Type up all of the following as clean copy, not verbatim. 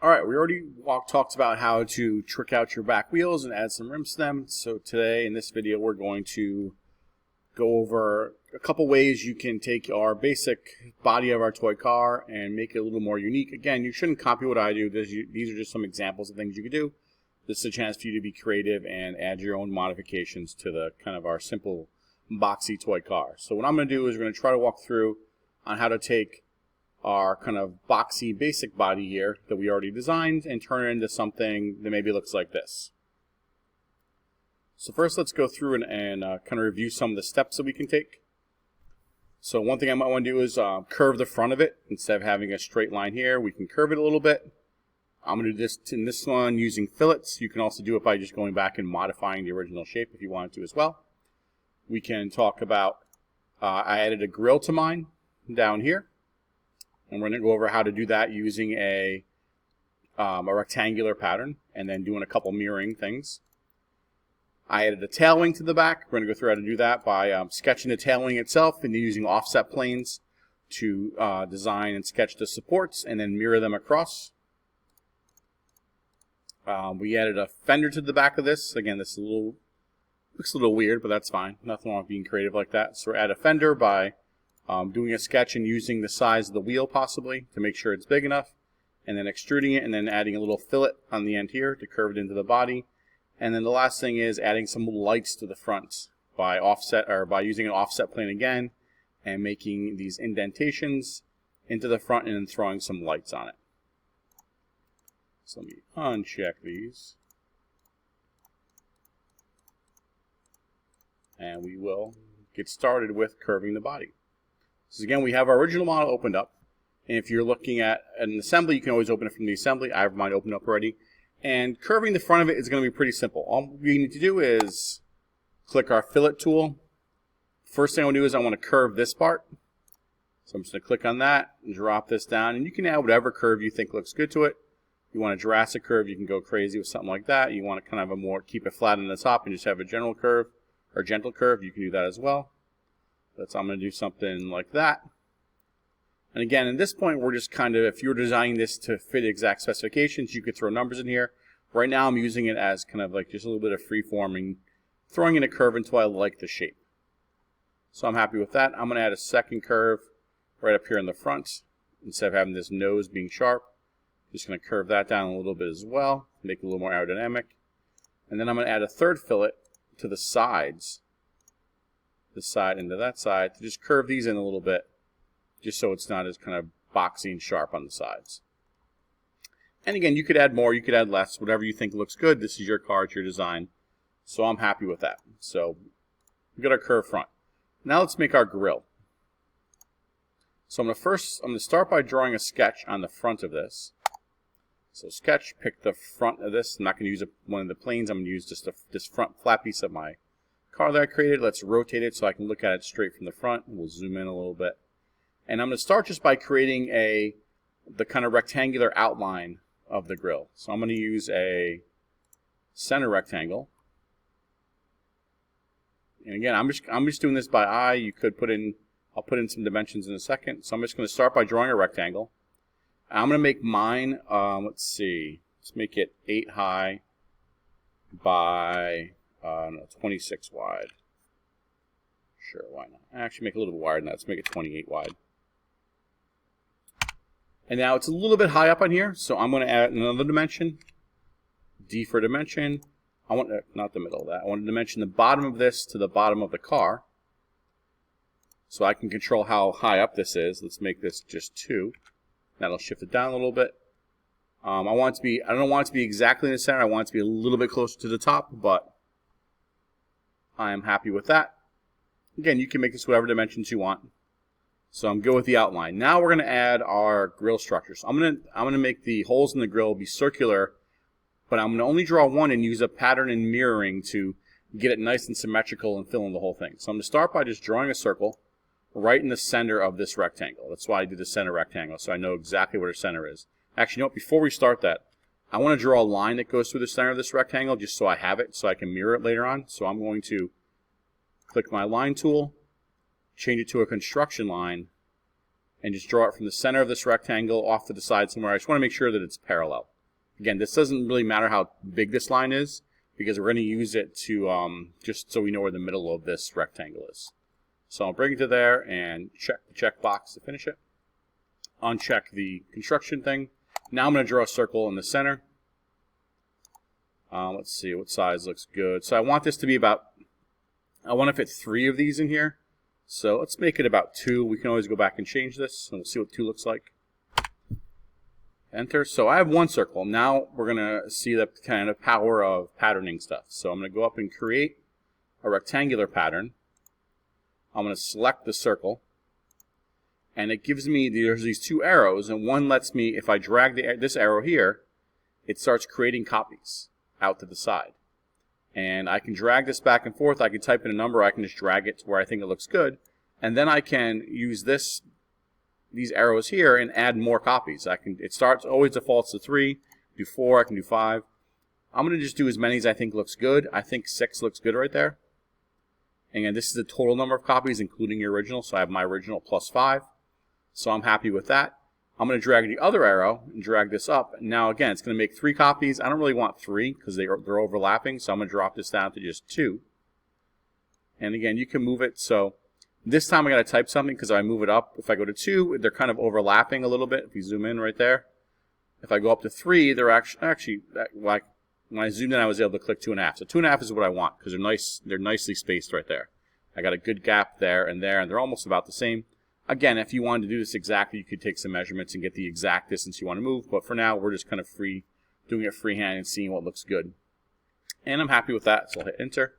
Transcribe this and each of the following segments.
Alright, we already talked about how to trick out your back wheels and add some rims to them. So today in this video we're going to go over a couple ways you can take our basic body of our toy car and make it a little more unique. Again, you shouldn't copy what I do. These are just some examples of things you could do. This is a chance for you to be creative and add your own modifications to the kind of our simple boxy toy car. So what I'm going to do is we're going to try to walk through on how to take our kind of boxy basic body here that we already designed and turn it into something that maybe looks like this. So first let's go through and kind of review some of the steps that we can take. So one thing I might want to do is curve the front of it. Instead of having a straight line here, we can curve it a little bit. I'm going to do this in this one using fillets. You can also do it by just going back and modifying the original shape if you wanted to as well. We can talk about, I added a grill to mine down here. And we're going to go over how to do that using a rectangular pattern and then doing a couple mirroring things. I added a tail wing to the back. We're going to go through how to do that by sketching the tail wing itself and then using offset planes to design and sketch the supports and then mirror them across. We added a fender to the back of this. Again, this is looks a little weird, but that's fine. Nothing wrong with being creative like that. So we add a fender by doing a sketch and using the size of the wheel possibly to make sure it's big enough, and then extruding it and then adding a little fillet on the end here to curve it into the body. And then the last thing is adding some lights to the front by using an offset plane again and making these indentations into the front and then throwing some lights on it. So let me uncheck these. And we will get started with curving the body. So again, we have our original model opened up. And if you're looking at an assembly, you can always open it from the assembly. I have mine opened up already. And curving the front of it is going to be pretty simple. All we need to do is click our fillet tool. First thing I want to do is I want to curve this part. So I'm just going to click on that and drop this down. And you can add whatever curve you think looks good to it. You want a Jurassic curve, you can go crazy with something like that. You want to kind of keep it flat on the top and just have a general curve or gentle curve, you can do that as well. So I'm going to do something like that. And again, at this point, we're just kind of, if you were designing this to fit exact specifications, you could throw numbers in here. Right now, I'm using it as kind of like just a little bit of free forming, throwing in a curve until I like the shape. So I'm happy with that. I'm going to add a second curve right up here in the front. Instead of having this nose being sharp, just going to curve that down a little bit as well, make it a little more aerodynamic. And then I'm going to add a third fillet to the sides. This side into that side to just curve these in a little bit just so it's not as kind of boxy and sharp on the sides. And again, you could add more, you could add less, whatever you think looks good. This is your car, it's your design. So I'm happy with that. So we've got our curved front. Now let's make our grill. So I'm going to start by drawing a sketch on the front of this. So sketch, pick the front of this. I'm not going to use one of the planes. I'm going to use just this front flat piece of my car that I created. Let's rotate it so I can look at it straight from the front. We'll zoom in a little bit. And I'm going to start just by creating the kind of rectangular outline of the grill. So I'm going to use a center rectangle. And again, I'm just doing this by eye. You could I'll put in some dimensions in a second. So I'm just going to start by drawing a rectangle. I'm going to make mine, let's make it 8 high by 26 wide. Sure, why not? Actually, make it a little bit wider than that. Let's make it 28 wide. And now it's a little bit high up on here, so I'm going to add another dimension. D for dimension. I want not the middle of that. I want to dimension the bottom of this to the bottom of the car, so I can control how high up this is. Let's make this just 2. That'll shift it down a little bit. I don't want it to be exactly in the center. I want it to be a little bit closer to the top, but I am happy with that. Again, you can make this whatever dimensions you want. So I'm good with the outline. Now we're going to add our grill structure. So I'm going to make the holes in the grill be circular, but I'm going to only draw one and use a pattern and mirroring to get it nice and symmetrical and fill in the whole thing. So I'm going to start by just drawing a circle right in the center of this rectangle. That's why I do the center rectangle, so I know exactly where the center is. Actually, you know what? Before we start that, I want to draw a line that goes through the center of this rectangle just so I have it, so I can mirror it later on. So I'm going to click my line tool, change it to a construction line, and just draw it from the center of this rectangle off to the side somewhere. I just want to make sure that it's parallel. Again, this doesn't really matter how big this line is, because we're going to use it to just so we know where the middle of this rectangle is. So I'll bring it to there and check the checkbox to finish it. Uncheck the construction thing. Now I'm going to draw a circle in the center. Let's see what size looks good. So I want this to be about, I want to fit 3 of these in here. So let's make it about 2. We can always go back and change this, and we'll see what 2 looks like. Enter. So I have 1 circle. Now we're going to see the kind of power of patterning stuff. So I'm going to go up and create a rectangular pattern. I'm going to select the circle, and it gives me, there's these 2 arrows, and one lets me, if I drag this arrow here, it starts creating copies out to the side. And I can drag this back and forth. I can type in a number. I can just drag it to where I think it looks good, and then I can use these arrows here and add more copies. It starts, always defaults to 3, do 4, I can do 5. I'm going to just do as many as I think looks good. I think 6 looks good right there. And again, this is the total number of copies, including your original. So I have my original plus 5. So I'm happy with that. I'm going to drag the other arrow and drag this up. Now again, it's going to make 3 copies. I don't really want 3 because they're overlapping. So I'm going to drop this down to just 2. And again, you can move it. So this time I got to type something because I move it up. If I go to 2, they're kind of overlapping a little bit. If you zoom in right there. If I go up to 3, they're actually like, when I zoomed in, I was able to click 2.5. So 2.5 is what I want because they're nicely spaced right there. I got a good gap there, and they're almost about the same. Again, if you wanted to do this exactly, you could take some measurements and get the exact distance you want to move. But for now, we're just kind of doing it freehand and seeing what looks good. And I'm happy with that, so I'll hit enter.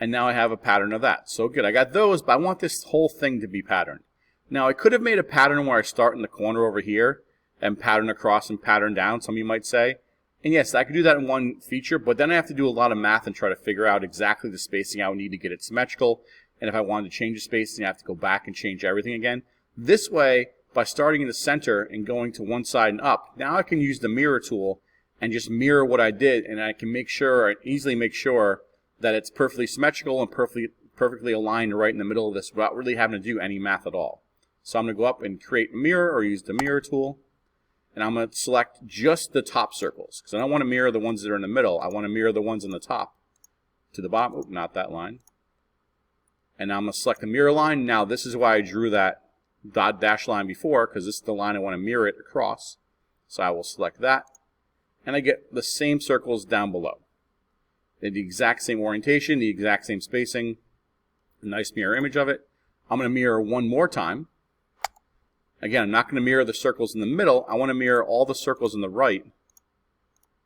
And now I have a pattern of that. So good, I got those, but I want this whole thing to be patterned. Now, I could have made a pattern where I start in the corner over here and pattern across and pattern down, some of you might say. And yes, I could do that in one feature, but then I have to do a lot of math and try to figure out exactly the spacing I would need to get it symmetrical. And if I wanted to change the spacing, I have to go back and change everything again. This way, by starting in the center and going to one side and up, now I can use the mirror tool and just mirror what I did, and I can easily make sure that it's perfectly symmetrical and perfectly aligned right in the middle of this without really having to do any math at all. So I'm going to go up and create a mirror or use the mirror tool. And I'm going to select just the top circles because I don't want to mirror the ones that are in the middle. I want to mirror the ones on the top to the bottom. Oh, not that line. And now I'm going to select the mirror line. Now this is why I drew that dot dash line before, because this is the line I want to mirror it across. So I will select that. And I get the same circles down below. They have the exact same orientation, the exact same spacing. A nice mirror image of it. I'm going to mirror one more time. Again, I'm not going to mirror the circles in the middle. I want to mirror all the circles on the right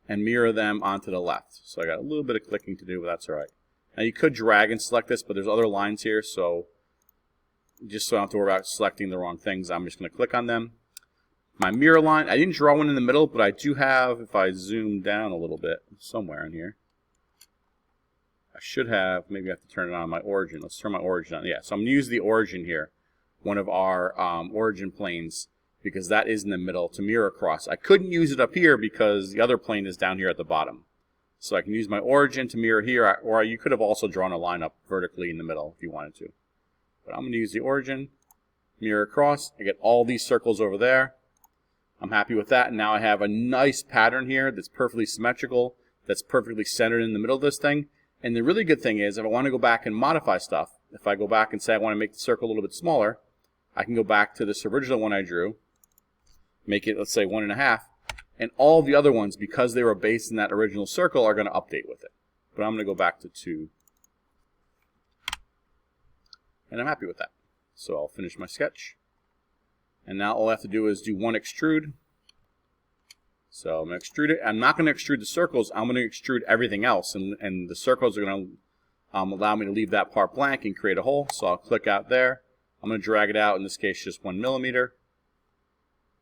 and mirror them onto the left. So I got a little bit of clicking to do, but that's all right. Now you could drag and select this, but there's other lines here, so just so I don't have to worry about selecting the wrong things, I'm just going to click on them. My mirror line, I didn't draw one in the middle, but I do have, if I zoom down a little bit, somewhere in here, I should have, maybe I have to turn it on my origin. Let's turn my origin on. Yeah, so I'm going to use the origin here. One of our origin planes, because that is in the middle to mirror across. I couldn't use it up here because the other plane is down here at the bottom. So I can use my origin to mirror here, or you could have also drawn a line up vertically in the middle if you wanted to. But I'm going to use the origin, mirror across. I get all these circles over there. I'm happy with that. And now I have a nice pattern here that's perfectly symmetrical, that's perfectly centered in the middle of this thing. And the really good thing is, if I want to go back and modify stuff, if I go back and say I want to make the circle a little bit smaller, I can go back to this original one I drew, make it, let's say, 1.5, and all the other ones, because they were based in that original circle, are going to update with it. But I'm going to go back to 2. And I'm happy with that. So I'll finish my sketch. And now all I have to do is do one extrude. So I'm going to extrude it. I'm not going to extrude the circles. I'm going to extrude everything else. And the circles are going to allow me to leave that part blank and create a hole. So I'll click out there. I'm going to drag it out, in this case just 1 millimeter,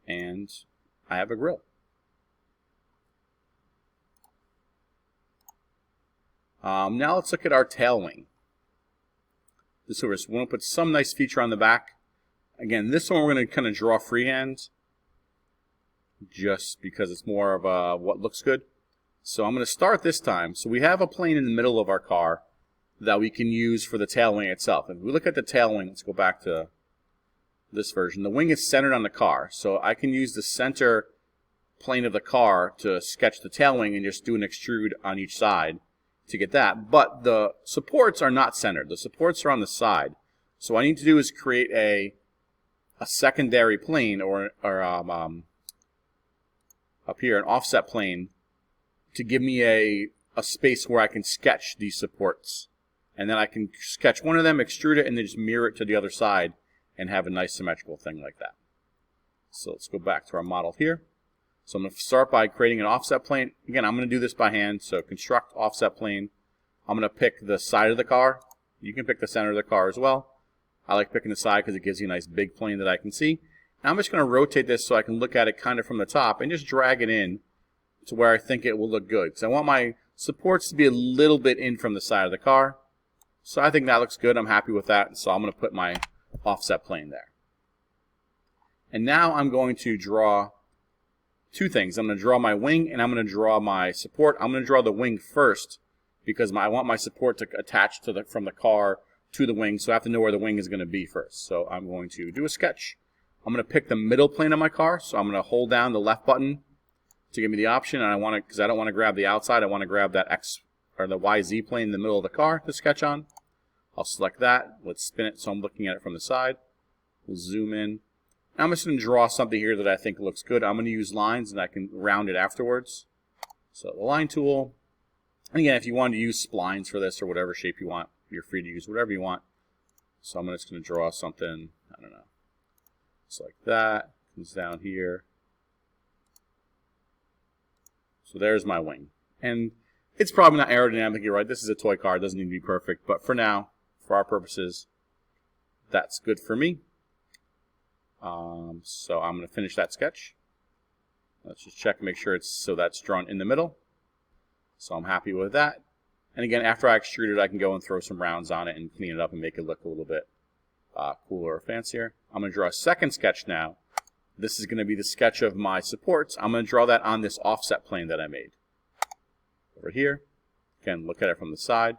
and I have a grill. Now let's look at our tail wing. We want to put some nice feature on the back. Again, this one we're going to kind of draw freehand, just because it's more of what looks good. So I'm going to start this time. So we have a plane in the middle of our car that we can use for the tail wing itself. If we look at the tail wing, let's go back to this version, the wing is centered on the car. So I can use the center plane of the car to sketch the tail wing and just do an extrude on each side to get that. But the supports are not centered. The supports are on the side. So what I need to do is create a secondary plane or up here, an offset plane to give me a space where I can sketch these supports. And then I can sketch one of them, extrude it, and then just mirror it to the other side and have a nice symmetrical thing like that. So let's go back to our model here. So I'm going to start by creating an offset plane. Again, I'm going to do this by hand. So construct offset plane. I'm going to pick the side of the car. You can pick the center of the car as well. I like picking the side because it gives you a nice big plane that I can see. Now I'm just going to rotate this so I can look at it kind of from the top and just drag it in to where I think it will look good. Because I want my supports to be a little bit in from the side of the car. So I think that looks good. I'm happy with that. So I'm going to put my offset plane there. And now I'm going to draw two things. I'm going to draw my wing and I'm going to draw my support. I'm going to draw the wing first because I want my support to attach to from the car to the wing, so I have to know where the wing is going to be first. So I'm going to do a sketch. I'm going to pick the middle plane of my car, so I'm going to hold down the left button to give me the option, and I want to, because I don't want to grab the outside, I want to grab that X or the YZ plane in the middle of the car to sketch on. I'll select that. Let's spin it so I'm looking at it from the side. We'll zoom in. Now I'm just going to draw something here that I think looks good. I'm going to use lines and I can round it afterwards. So the line tool. And again, if you want to use splines for this or whatever shape you want, you're free to use whatever you want. So I'm just going to draw something, I don't know, just like that. Comes down here. So there's my wing. And it's probably not aerodynamic, you're right. This is a toy car, it doesn't need to be perfect. But for now, for our purposes, that's good for me. So I'm going to finish that sketch. Let's just check and make sure it's so that's drawn in the middle. So I'm happy with that. And again, after I extrude it, I can go and throw some rounds on it and clean it up and make it look a little bit cooler or fancier. I'm going to draw a second sketch now. This is going to be the sketch of my supports. I'm going to draw that on this offset plane that I made. Over here. Again, look at it from the side.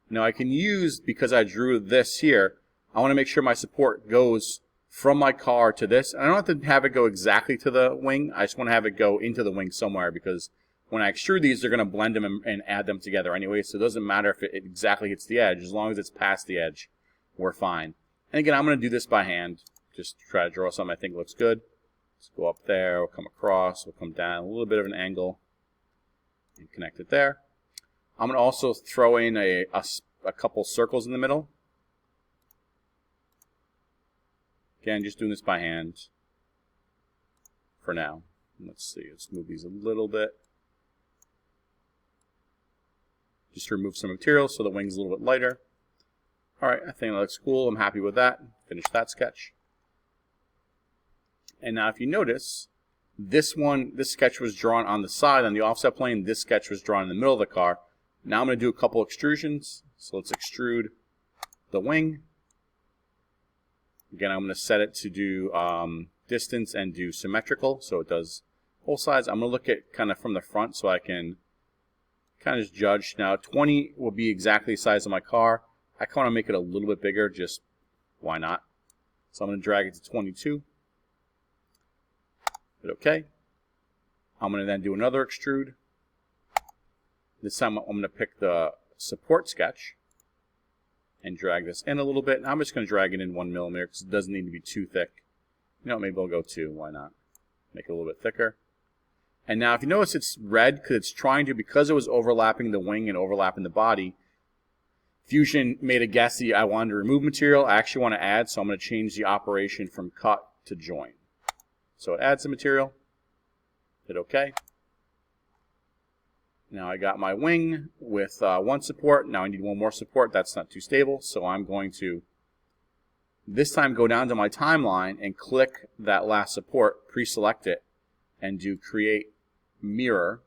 Now I can use, because I drew this here, I want to make sure my support goes from my car to this. And I don't have to have it go exactly to the wing. I just want to have it go into the wing somewhere because when I extrude these, they're going to blend them and add them together anyway, so it doesn't matter if it exactly hits the edge. As long as it's past the edge, we're fine. And again, I'm going to do this by hand. Just try to draw something I think looks good. Let's go up there, we'll come across, we'll come down, a little bit of an angle, and connect it there. I'm going to also throw in a couple circles in the middle. Again, just doing this by hand for now. Let's see, let's move these a little bit. Just to remove some material so the wing's a little bit lighter. Alright, I think that looks cool. I'm happy with that. Finish that sketch. And now if you notice, this sketch was drawn on the side on the offset plane. This sketch was drawn in the middle of the car. Now I'm going to do a couple extrusions. So let's extrude the wing. Again, I'm going to set it to do distance and do symmetrical, so it does both sides. I'm going to look at kind of from the front so I can kind of just judge. Now 20 will be exactly the size of my car. I kind of make it a little bit bigger, just why not? So I'm going to drag it to 22. Hit OK. I'm going to then do another extrude. This time I'm going to pick the support sketch and drag this in a little bit. And I'm just going to drag it in 1 millimeter because it doesn't need to be too thick. You know, maybe I'll go 2. Why not? Make it a little bit thicker. And now if you notice it's red because it's trying to, because it was overlapping the wing and overlapping the body, Fusion made a guess that I wanted to remove material. I actually want to add, so I'm going to change the operation from cut to join. So it adds the material. Hit OK. Now I got my wing with one support. Now I need one more support. That's not too stable. So I'm going to this time go down to my timeline and click that last support, pre-select it, and do create mirror,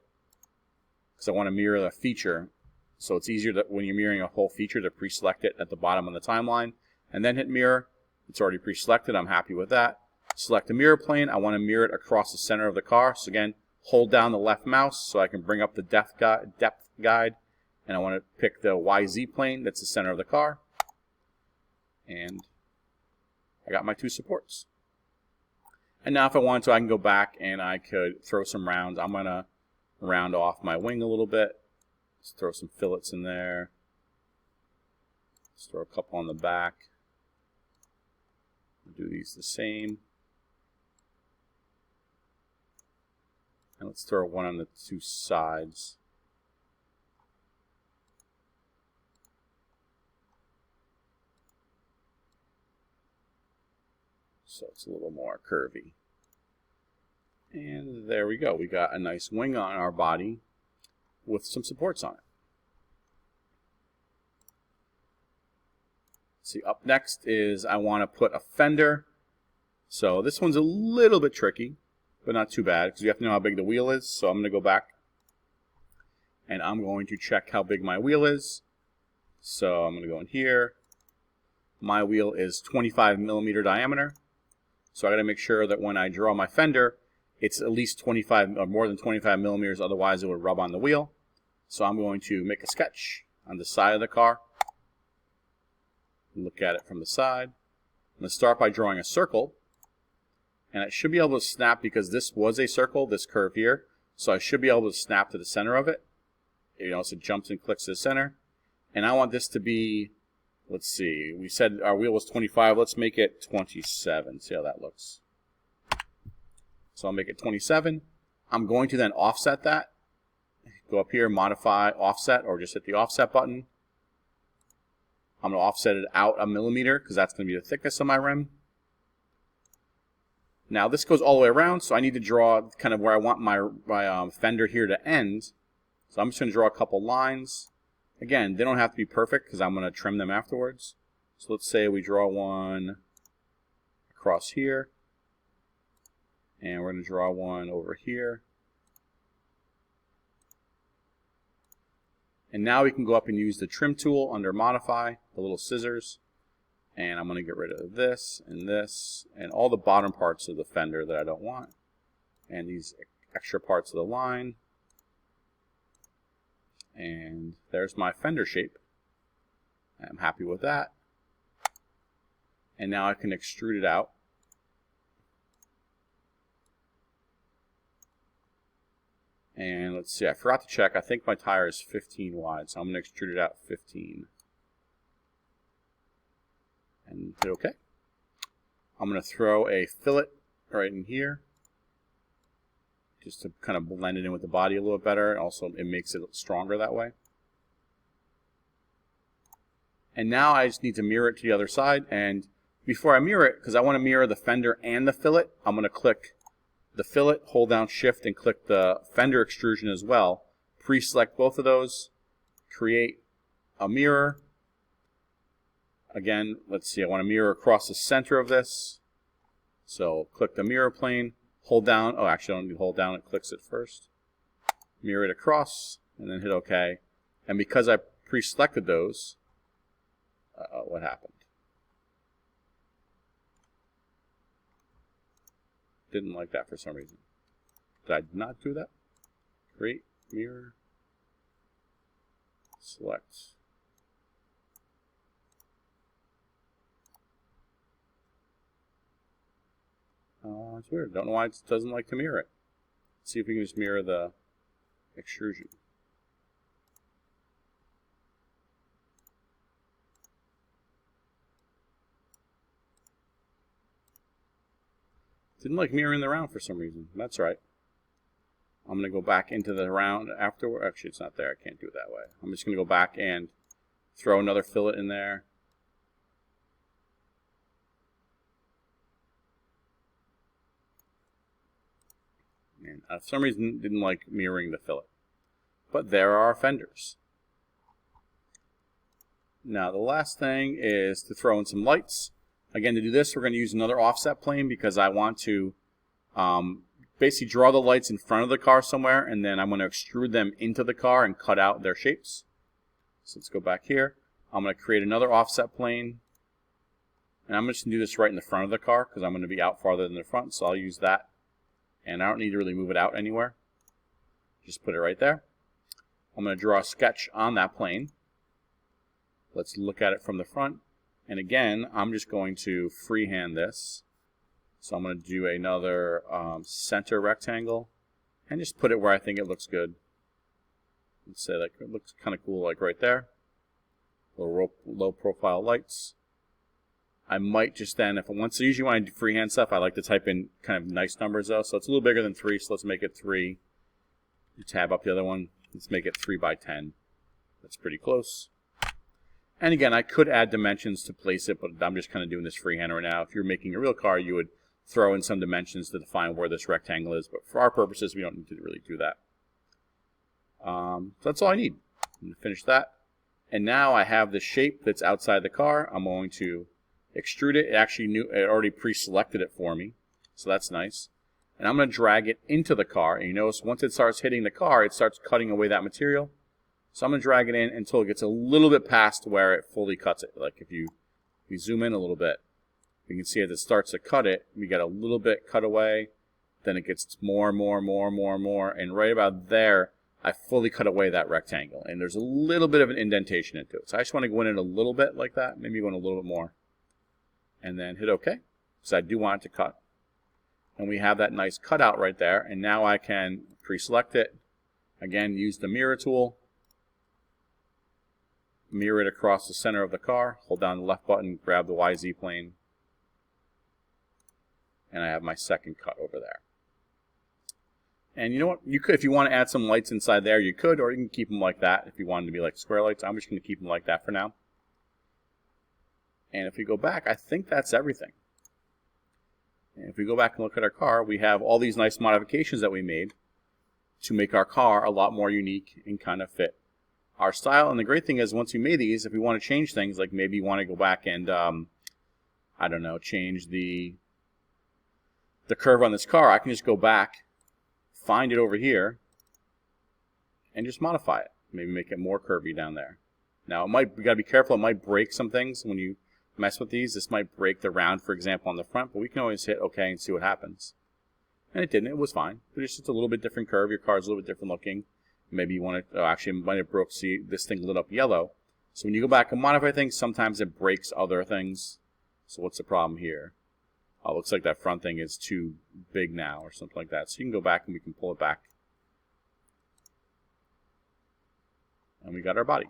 because I want to mirror the feature. So it's easier that when you're mirroring a whole feature to pre-select it at the bottom of the timeline and then hit mirror. It's already pre-selected. I'm happy with that. Select the mirror plane. I want to mirror it across the center of the car. So again, hold down the left mouse so I can bring up the depth guide, and I want to pick the YZ plane that's the center of the car. And I got my two supports. And now if I want to, I can go back and I could throw some rounds. I'm going to round off my wing a little bit. Let's throw some fillets in there. Let's throw a couple on the back. Do these the same. And let's throw one on the two sides. So it's a little more curvy. And there we go. We got a nice wing on our body with some supports on it. See, up next is I want to put a fender. So this one's a little bit tricky, but not too bad because you have to know how big the wheel is. So I'm going to go back and I'm going to check how big my wheel is. So I'm going to go in here. My wheel is 25 millimeter diameter. So I got to make sure that when I draw my fender, it's at least 25 or more than 25 millimeters. Otherwise, it would rub on the wheel. So I'm going to make a sketch on the side of the car. Look at it from the side. I'm going to start by drawing a circle. And I should be able to snap because this was a circle, this curve here. So I should be able to snap to the center of it. You know, so it jumps and clicks to the center. And I want this to be, let's see, we said our wheel was 25. Let's make it 27. See how that looks. So I'll make it 27. I'm going to then offset that. Go up here, modify offset, or just hit the offset button. I'm going to offset it out a millimeter because that's going to be the thickness of my rim. Now this goes all the way around, so I need to draw kind of where I want my fender here to end. So I'm just going to draw a couple lines. Again, they don't have to be perfect because I'm going to trim them afterwards. So let's say we draw one across here. And we're going to draw one over here. And now we can go up and use the trim tool under modify, the little scissors. And I'm going to get rid of this, and all the bottom parts of the fender that I don't want. And these extra parts of the line. And there's my fender shape. I'm happy with that. And now I can extrude it out. And let's see, I forgot to check. I think my tire is 15 wide, so I'm going to extrude it out 15. And hit OK. I'm going to throw a fillet right in here, just to kind of blend it in with the body a little bit better. Also, it makes it stronger that way. And now I just need to mirror it to the other side. And before I mirror it, because I want to mirror the fender and the fillet, I'm going to click the fillet, hold down shift, and click the fender extrusion as well. Pre-select both of those, create a mirror. Again, let's see, I want to mirror across the center of this. So click the mirror plane, hold down, oh actually I don't need to hold down, it clicks it first. Mirror it across, and then hit OK. And because I pre-selected those, what happened? Didn't like that for some reason. Did I not do that? Create, mirror, select. It's weird. Don't know why it doesn't like to mirror it. Let's see if we can just mirror the extrusion. Didn't like mirroring the round for some reason. That's right. I'm going to go back into the round afterward. Actually, it's not there. I can't do it that way. I'm just going to go back and throw another fillet in there. And for some reason, didn't like mirroring the fillet. But there are our fenders. Now, the last thing is to throw in some lights. Again, to do this, we're going to use another offset plane because I want to basically draw the lights in front of the car somewhere, and then I'm going to extrude them into the car and cut out their shapes. So let's go back here. I'm going to create another offset plane. And I'm just going to do this right in the front of the car because I'm going to be out farther than the front, so I'll use that. And I don't need to really move it out anywhere. Just put it right there. I'm going to draw a sketch on that plane. Let's look at it from the front. And again, I'm just going to freehand this. So I'm going to do another center rectangle and just put it where I think it looks good. Let's say like it looks kind of cool, like right there. Little low profile lights. I might just then, usually when I do freehand stuff, I like to type in kind of nice numbers though. So it's a little bigger than 3, so let's make it 3. You tab up the other one. Let's make it 3 by 10. That's pretty close. And again, I could add dimensions to place it, but I'm just kind of doing this freehand right now. If you're making a real car, you would throw in some dimensions to define where this rectangle is. But for our purposes, we don't need to really do that. So that's all I need. I'm going to finish that. And now I have the shape that's outside the car. I'm going to extrude it. It already pre-selected it for me. So that's nice. And I'm going to drag it into the car. And you notice once it starts hitting the car, it starts cutting away that material. So I'm going to drag it in until it gets a little bit past where it fully cuts it. Like if you zoom in a little bit, you can see as it starts to cut it, we get a little bit cut away. Then it gets more and more and more and more and more. And right about there, I fully cut away that rectangle. And there's a little bit of an indentation into it. So I just want to go in a little bit like that. Maybe go in a little bit more. And then hit OK. So I do want it to cut. And we have that nice cutout right there. And now I can pre-select it. Again, use the mirror tool. Mirror it across the center of the car. Hold down the left button, grab the YZ plane. And I have my second cut over there. And you know what? You could, if you want to add some lights inside there, you could, or you can keep them like that if you want them to be like square lights. I'm just going to keep them like that for now. And if we go back, I think that's everything. And if we go back and look at our car, we have all these nice modifications that we made to make our car a lot more unique and kind of fit our style. And the great thing is, once we made these, if we want to change things, like maybe you want to go back and, I don't know, change the curve on this car, I can just go back, find it over here, and just modify it. Maybe make it more curvy down there. Now, you got to be careful. It might break some things when you mess with these. This might break the round, for example, on the front, but we can always hit OK and see what happens. And it didn't. It was fine. But it's just a little bit different curve. Your car's a little bit different looking. Maybe you want to, actually, it might have broke. See, this thing lit up yellow. So when you go back and modify things, sometimes it breaks other things. So what's the problem here? Oh, it looks like that front thing is too big now or something like that. So you can go back and we can pull it back. And we got our body.